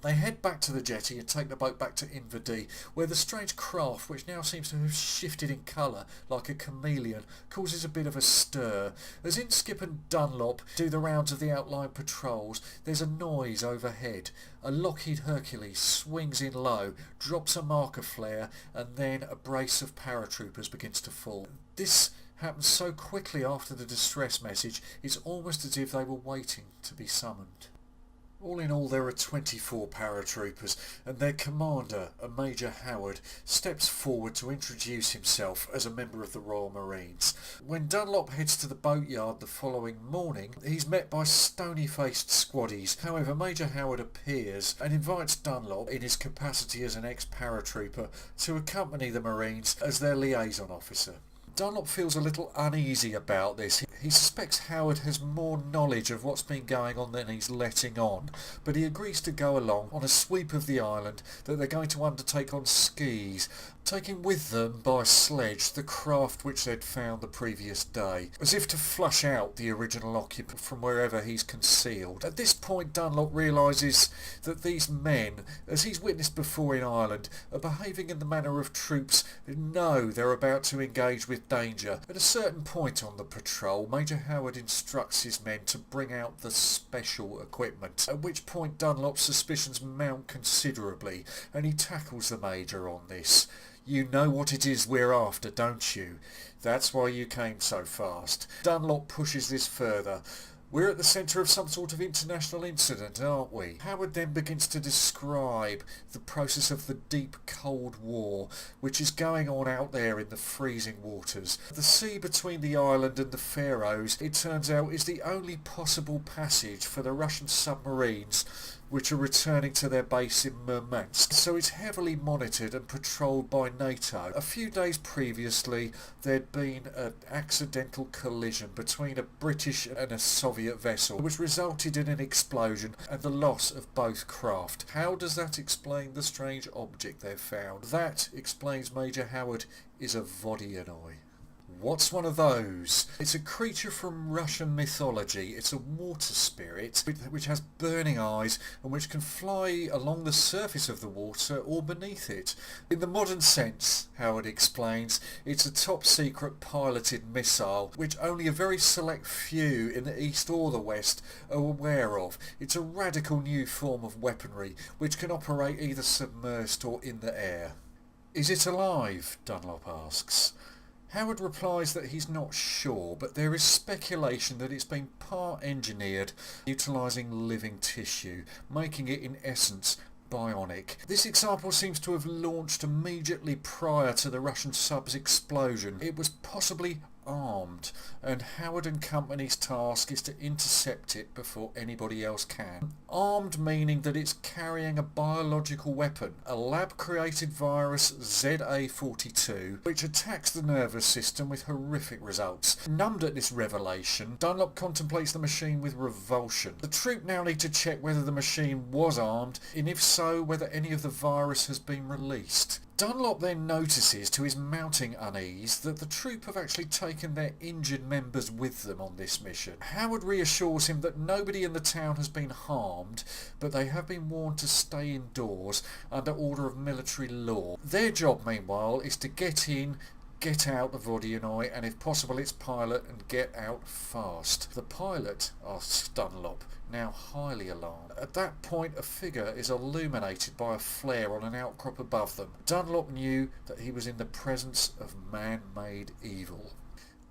They head back to the jetty and take the boat back to Inverdy, where the strange craft, which now seems to have shifted in colour like a chameleon, causes a bit of a stir. As Inskip and Dunlop do the rounds of the outlying patrols, there's a noise overhead. A Lockheed Hercules swings in low, drops a marker flare, and then a brace of paratroopers begins to fall. This happens so quickly after the distress message, it's almost as if they were waiting to be summoned. All in all, there are 24 paratroopers, and their commander, a Major Howard, steps forward to introduce himself as a member of the Royal Marines. When Dunlop heads to the boatyard the following morning, he's met by stony-faced squaddies. However, Major Howard appears and invites Dunlop, in his capacity as an ex-paratrooper, to accompany the Marines as their liaison officer. Dunlop feels a little uneasy about this. He suspects Howard has more knowledge of what's been going on than he's letting on, but he agrees to go along on a sweep of the island that they're going to undertake on skis, taking with them by sledge the craft which they'd found the previous day, as if to flush out the original occupant from wherever he's concealed. At this point, Dunlop realises that these men, as he's witnessed before in Ireland, are behaving in the manner of troops who know they're about to engage with danger. At a certain point on the patrol, Major Howard instructs his men to bring out the special equipment, at which point Dunlop's suspicions mount considerably, and he tackles the Major on this. "You know what it is we're after, don't you? That's why you came so fast." Dunlop pushes this further. "We're at the centre of some sort of international incident, aren't we?" Howard then begins to describe the process of the deep cold war which is going on out there in the freezing waters. The sea between the island and the Faroes, it turns out, is the only possible passage for the Russian submarines which are returning to their base in Murmansk, so it's heavily monitored and patrolled by NATO. A few days previously, there'd been an accidental collision between a British and a Soviet vessel, which resulted in an explosion and the loss of both craft. How does that explain the strange object they've found? That explains Major Howard is a Vodyanoi. What's one of those? It's a creature from Russian mythology. It's a water spirit which has burning eyes and which can fly along the surface of the water or beneath it. In the modern sense, Howard explains, it's a top secret piloted missile which only a very select few in the east or the west are aware of. It's a radical new form of weaponry which can operate either submerged or in the air. "Is it alive?" Dunlop asks. Howard replies that he's not sure, but there is speculation that it's been part engineered, utilising living tissue, making it in essence bionic. This example seems to have launched immediately prior to the Russian sub's explosion. It was possibly armed, and Howard and Company's task is to intercept it before anybody else can. Armed meaning that it's carrying a biological weapon, a lab-created virus ZA42, which attacks the nervous system with horrific results. Numbed at this revelation, Dunlop contemplates the machine with revulsion. The troop now need to check whether the machine was armed, and if so, whether any of the virus has been released. Dunlop then notices, to his mounting unease, that the troop have actually taken their injured members with them on this mission. Howard reassures him that nobody in the town has been harmed, but they have been warned to stay indoors under order of military law. Their job, meanwhile, is to get in, get out the Vodyanoi, and if possible its pilot, and get out fast. "The pilot?" asks Dunlop, now highly alarmed. At that point, a figure is illuminated by a flare on an outcrop above them. Dunlop knew that he was in the presence of man-made evil.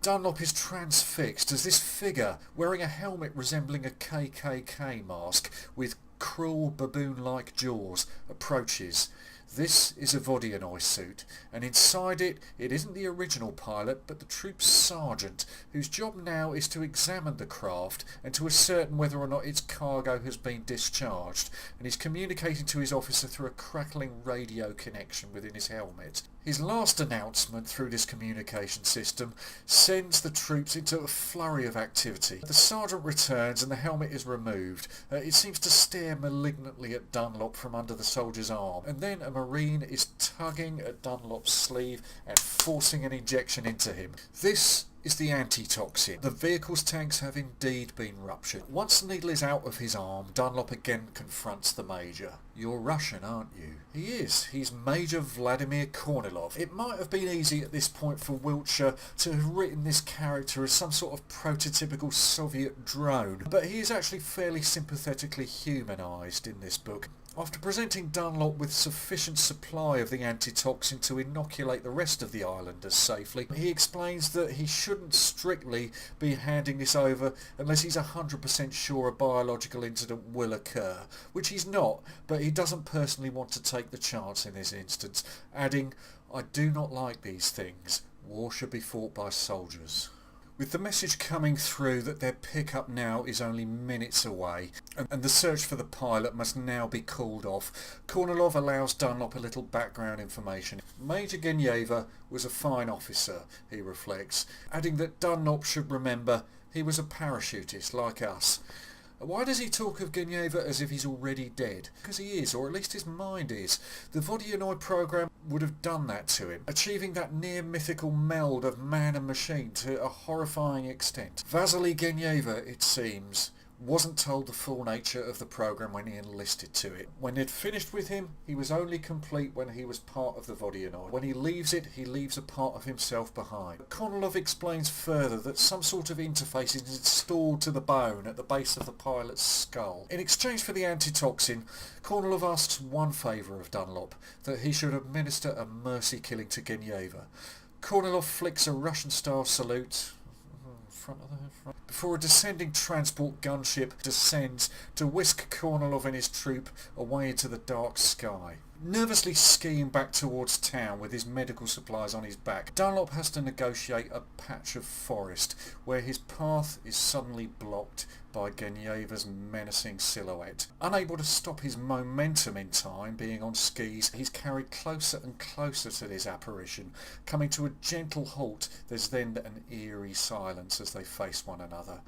Dunlop is transfixed as this figure, wearing a helmet resembling a KKK mask with cruel baboon-like jaws, approaches. This is a Vodyanoi suit, and inside it isn't the original pilot but the troop's sergeant, whose job now is to examine the craft and to ascertain whether or not its cargo has been discharged, and he's communicating to his officer through a crackling radio connection within his helmet. His last announcement through this communication system sends the troops into a flurry of activity. The sergeant returns and the helmet is removed. It seems to stare malignantly at Dunlop from under the soldier's arm, and then a Marine is tugging at Dunlop's sleeve and forcing an injection into him. This is the antitoxin. The vehicle's tanks have indeed been ruptured. Once the needle is out of his arm, Dunlop again confronts the Major. "You're Russian, aren't you?" He is. He's Major Vladimir Kornilov. It might have been easy at this point for Wiltshire to have written this character as some sort of prototypical Soviet drone, but he is actually fairly sympathetically humanised in this book. After presenting Dunlop with sufficient supply of the antitoxin to inoculate the rest of the islanders safely, he explains that he shouldn't strictly be handing this over unless he's 100% sure a biological incident will occur, which he's not, but he doesn't personally want to take the chance in this instance, adding, "I do not like these things. War should be fought by soldiers." With the message coming through that their pickup now is only minutes away and the search for the pilot must now be called off, Kornilov allows Dunlop a little background information. Major Genyeva was a fine officer, he reflects, adding that Dunlop should remember he was a parachutist like us. Why does he talk of Genyeva as if he's already dead? Because he is, or at least his mind is. The Vodyanoi program would have done that to him, achieving that near-mythical meld of man and machine to a horrifying extent. Vasily Genyeva, it seems, wasn't told the full nature of the program when he enlisted to it. When they'd finished with him, he was only complete when he was part of the Vodyanoi. When he leaves it, he leaves a part of himself behind. Kornilov explains further that some sort of interface is installed to the bone at the base of the pilot's skull. In exchange for the antitoxin, Kornilov asks one favour of Dunlop, that he should administer a mercy killing to Genyeva. Kornilov flicks a Russian-style salute before a descending transport gunship descends to whisk Kornilov and his troop away into the dark sky. Nervously skiing back towards town with his medical supplies on his back, Dunlop has to negotiate a patch of forest where his path is suddenly blocked by Genyeva's menacing silhouette. Unable to stop his momentum in time, being on skis, he's carried closer and closer to this apparition. Coming to a gentle halt, there's then an eerie silence as they face one another.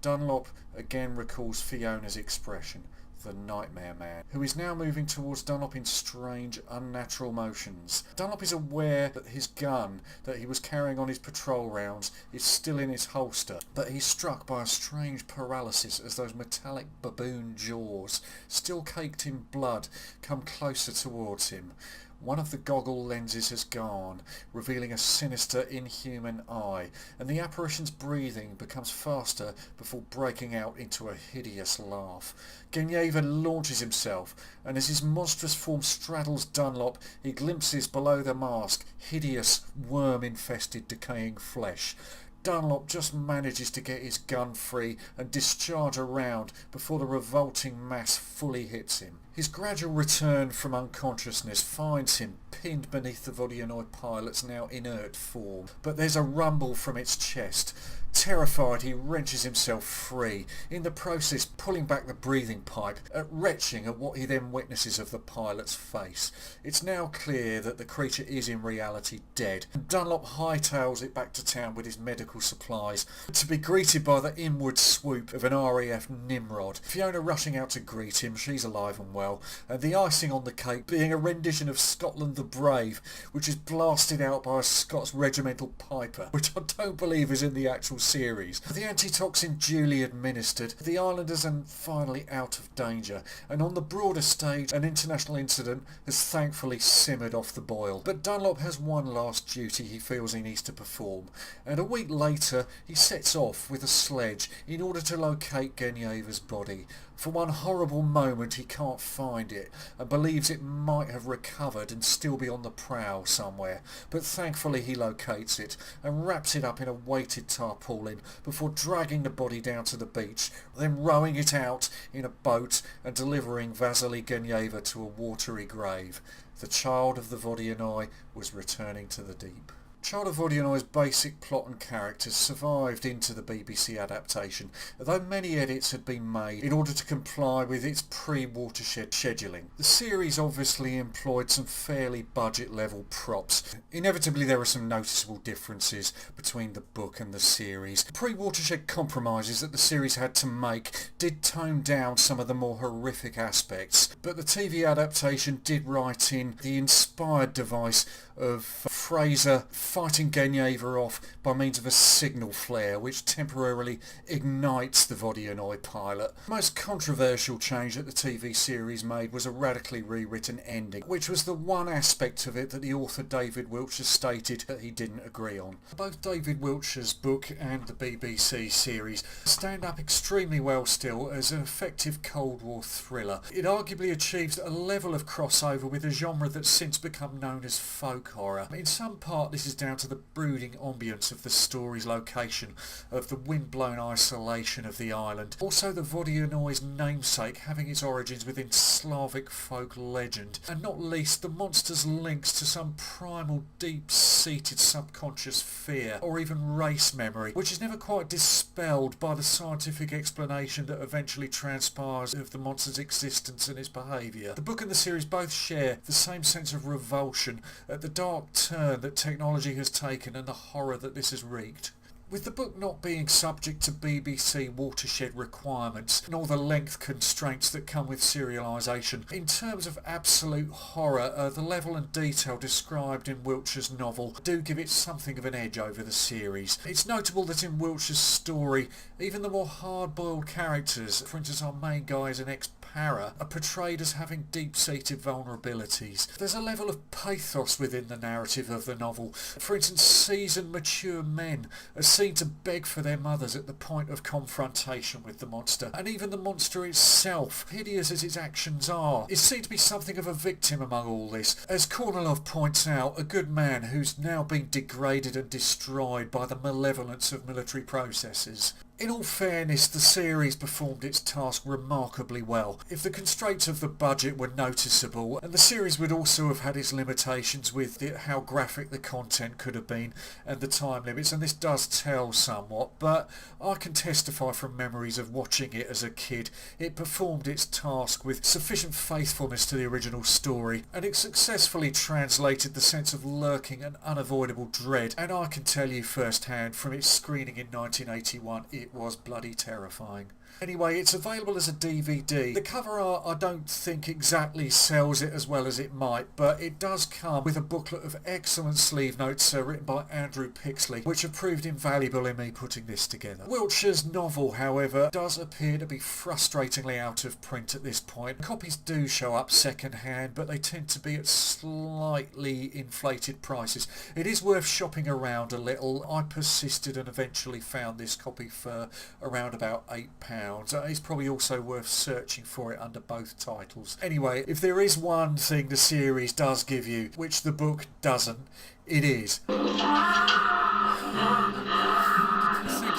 Dunlop again recalls Fiona's expression, the Nightmare Man, who is now moving towards Dunlop in strange, unnatural motions. Dunlop is aware that his gun that he was carrying on his patrol rounds is still in his holster, but he's struck by a strange paralysis as those metallic baboon jaws, still caked in blood, come closer towards him. One of the goggle lenses has gone, revealing a sinister, inhuman eye, and the apparition's breathing becomes faster before breaking out into a hideous laugh. Genyeva launches himself, and as his monstrous form straddles Dunlop, he glimpses below the mask hideous, worm-infested, decaying flesh. Dunlop just manages to get his gun free and discharge a round before the revolting mass fully hits him. His gradual return from unconsciousness finds him pinned beneath the Vodyanoi pilot's now inert form, but there's a rumble from its chest. Terrified, he wrenches himself free, in the process pulling back the breathing pipe, retching at what he then witnesses of the pilot's face. It's now clear that the creature is in reality dead, and Dunlop hightails it back to town with his medical supplies, to be greeted by the inward swoop of an RAF Nimrod. Fiona rushing out to greet him, she's alive and well, and the icing on the cake being a rendition of Scotland the Brave, which is blasted out by a Scots regimental piper, which I don't believe is in the actual series. The antitoxin duly administered, the islanders are finally out of danger, and on the broader stage an international incident has thankfully simmered off the boil. But Dunlop has one last duty he feels he needs to perform, and a week later he sets off with a sledge in order to locate Genyeva's body. For one horrible moment he can't find it and believes it might have recovered and still be on the prowl somewhere, but thankfully he locates it and wraps it up in a weighted tarpaulin before dragging the body down to the beach, then rowing it out in a boat and delivering Vasily Genyeva to a watery grave. The child of the Vodyanoi was returning to the deep. Child of Vodyanai's basic plot and characters survived into the BBC adaptation, although many edits had been made in order to comply with its pre-Watershed scheduling. The series obviously employed some fairly budget-level props. Inevitably there are some noticeable differences between the book and the series. The pre-Watershed compromises that the series had to make did tone down some of the more horrific aspects, but the TV adaptation did write in the inspired device of Fraser fighting Genyeva off by means of a signal flare which temporarily ignites the Vodyanoi pilot. The most controversial change that the TV series made was a radically rewritten ending, which was the one aspect of it that the author David Wiltshire stated that he didn't agree on. Both David Wiltshire's book and the BBC series stand up extremely well still as an effective Cold War thriller. It arguably achieves a level of crossover with a genre that's since become known as folk horror. In some part this is down to the brooding ambience of the story's location, of the wind-blown isolation of the island. Also the Vodyanoi's namesake having its origins within Slavic folk legend, and not least the monster's links to some primal deep-seated subconscious fear or even race memory, which is never quite dispelled by the scientific explanation that eventually transpires of the monster's existence and its behaviour. The book and the series both share the same sense of revulsion at the dark turn that technology has taken and the horror that this has wreaked. With the book not being subject to BBC watershed requirements, nor the length constraints that come with serialisation, in terms of absolute horror, the level and detail described in Wiltshire's novel do give it something of an edge over the series. It's notable that in Wiltshire's story, even the more hard-boiled characters, for instance our main guy is an ex-para, are portrayed as having deep-seated vulnerabilities. There's a level of pathos within the narrative of the novel. For instance, seasoned, mature men are seen to beg for their mothers at the point of confrontation with the monster, and even the monster itself, hideous as its actions are, is seen to be something of a victim among all this. As Kornilov points out, a good man who's now been degraded and destroyed by the malevolence of military processes. In all fairness, the series performed its task remarkably well. If the constraints of the budget were noticeable, and the series would also have had its limitations with how graphic the content could have been and the time limits, and this does tell somewhat, but I can testify from memories of watching it as a kid. It performed its task with sufficient faithfulness to the original story, and it successfully translated the sense of lurking and unavoidable dread, and I can tell you firsthand from its screening in 1981, it was bloody terrifying. Anyway, it's available as a DVD. The cover art I don't think exactly sells it as well as it might, but it does come with a booklet of excellent sleeve notes written by Andrew Pixley, which have proved invaluable in me putting this together. Wiltshire's novel, however, does appear to be frustratingly out of print at this point. Copies do show up second hand, but they tend to be at slightly inflated prices. It is worth shopping around a little. I persisted and eventually found this copy for around about £8. It's probably also worth searching for it under both titles. Anyway, if there is one thing the series does give you, which the book doesn't, it is. Thank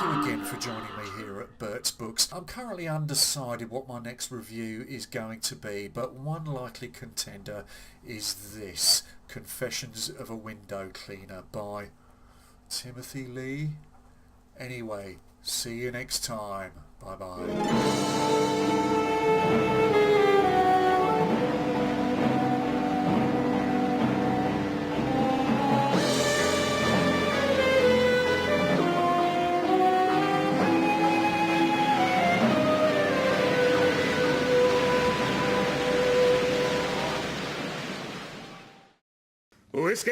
you again for joining me here at Bert's Books. I'm currently undecided what my next review is going to be, but one likely contender is this, Confessions of a Window Cleaner by Timothy Lee. Anyway, see you next time. Bye bye. Whiskey?